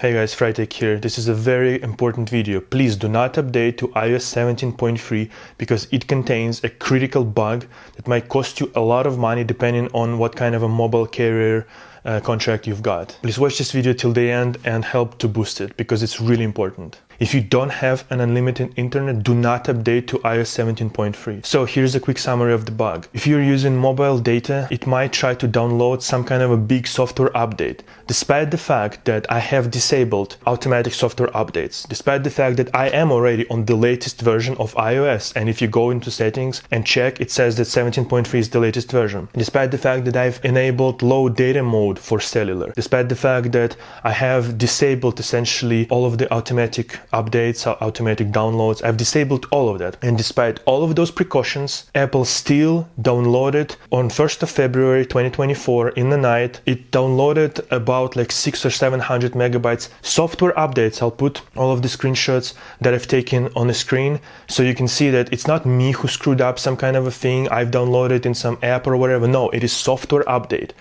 Hey guys, Frytech here. This is a very important video. Please do not update to iOS 17.3 because it contains a critical bug that might cost you a lot of money depending on what kind of a mobile carrier contract you've got. Please watch this video till the end and help to boost it because it's really important. If you don't have an unlimited internet, do not update to iOS 17.3. So here's a quick summary of the bug. If you're using mobile data, it might try to download some kind of a big software update. Despite the fact that I have disabled automatic software updates, despite the fact that I am already on the latest version of iOS, and if you go into settings and check, it says that 17.3 is the latest version. Despite the fact that I've enabled low data mode for cellular, despite the fact that I have disabled essentially all of the automatic updates, automatic downloads, I've disabled all of that. And despite all of those precautions, Apple still downloaded on 1st of February 2024 in the night, it downloaded about like 600 or 700 megabytes software updates. I'll put all of the screenshots that I've taken on the screen so you can see that it's not me who screwed up some kind of a thing I've downloaded in some app or whatever. No, it is software update.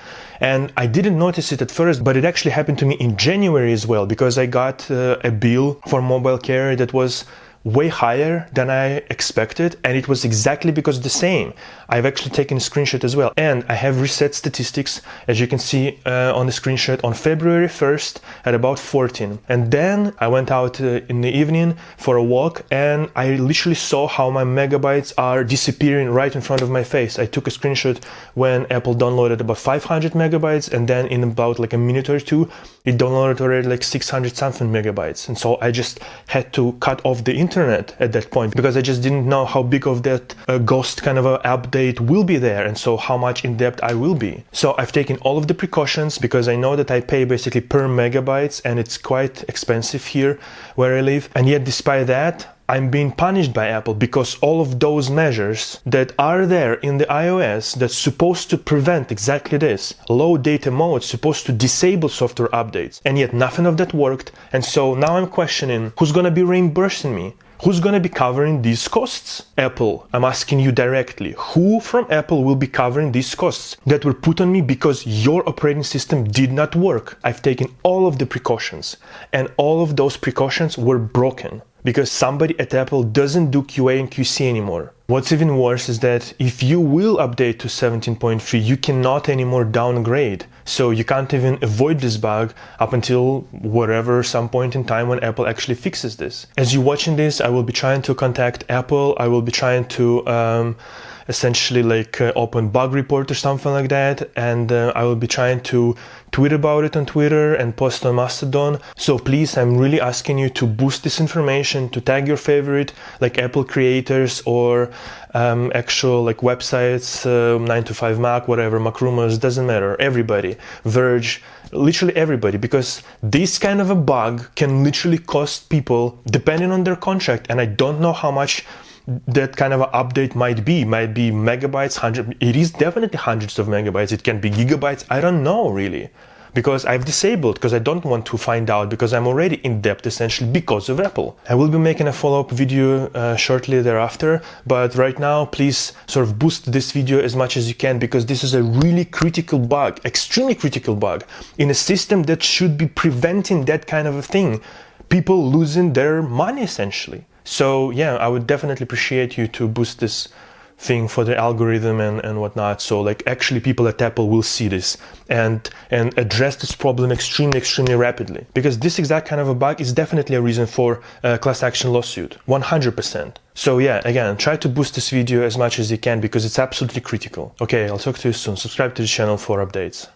And I didn't notice it at first, but it actually happened to me in January as well, because I got a bill for mobile carrier that was way higher than I expected, and it was exactly because the same. I've actually taken a screenshot as well, and I have reset statistics, as you can see on the screenshot, on February 1st at about 14. And then I went out in the evening for a walk, and I literally saw how my megabytes are disappearing right in front of my face. I took a screenshot when Apple downloaded about 500 megabytes, and then in about like a minute or two, it downloaded already like 600 something megabytes. And so I just had to cut off the internet at that point because I just didn't know how big of that ghost kind of a update will be there, and so how much in depth I will be. So I've taken all of the precautions because I know that I pay basically per megabytes, and it's quite expensive here where I live. And yet despite that, I'm being punished by Apple because all of those measures that are there in the iOS that's supposed to prevent exactly this, low data mode, supposed to disable software updates, and yet nothing of that worked. And so now I'm questioning who's gonna be reimbursing me? Who's gonna be covering these costs? Apple, I'm asking you directly. Who from Apple will be covering these costs that were put on me because your operating system did not work? I've taken all of the precautions, and all of those precautions were broken because somebody at Apple doesn't do QA and QC anymore. What's even worse is that if you will update to 17.3, you cannot anymore downgrade. So you can't even avoid this bug up until whatever, some point in time when Apple actually fixes this. As you're watching this, I will be trying to contact Apple. I will be trying to essentially like open bug report or something like that, and I will be trying to tweet about it on Twitter and post on Mastodon. So please, I'm really asking you to boost this information, to tag your favorite like Apple creators or actual like websites, 9to5Mac, whatever, Macrumors, doesn't matter, everybody, Verge, literally everybody, because this kind of a bug can literally cost people depending on their contract, and I don't know how much that kind of an update might be megabytes, it is definitely hundreds of megabytes, it can be gigabytes, I don't know really, because I've disabled, because I don't want to find out, because I'm already in debt essentially because of Apple. I will be making a follow-up video shortly thereafter, but right now please sort of boost this video as much as you can, because this is a really critical bug, extremely critical bug in a system that should be preventing that kind of a thing, people losing their money essentially. So yeah, I would definitely appreciate you to boost this thing for the algorithm and whatnot, so like actually people at Apple will see this and address this problem extremely rapidly, because this exact kind of a bug is definitely a reason for a class action lawsuit, 100%. So yeah, again, try to boost this video as much as you can because it's absolutely critical. Okay, I'll talk to you soon. Subscribe to the channel for updates.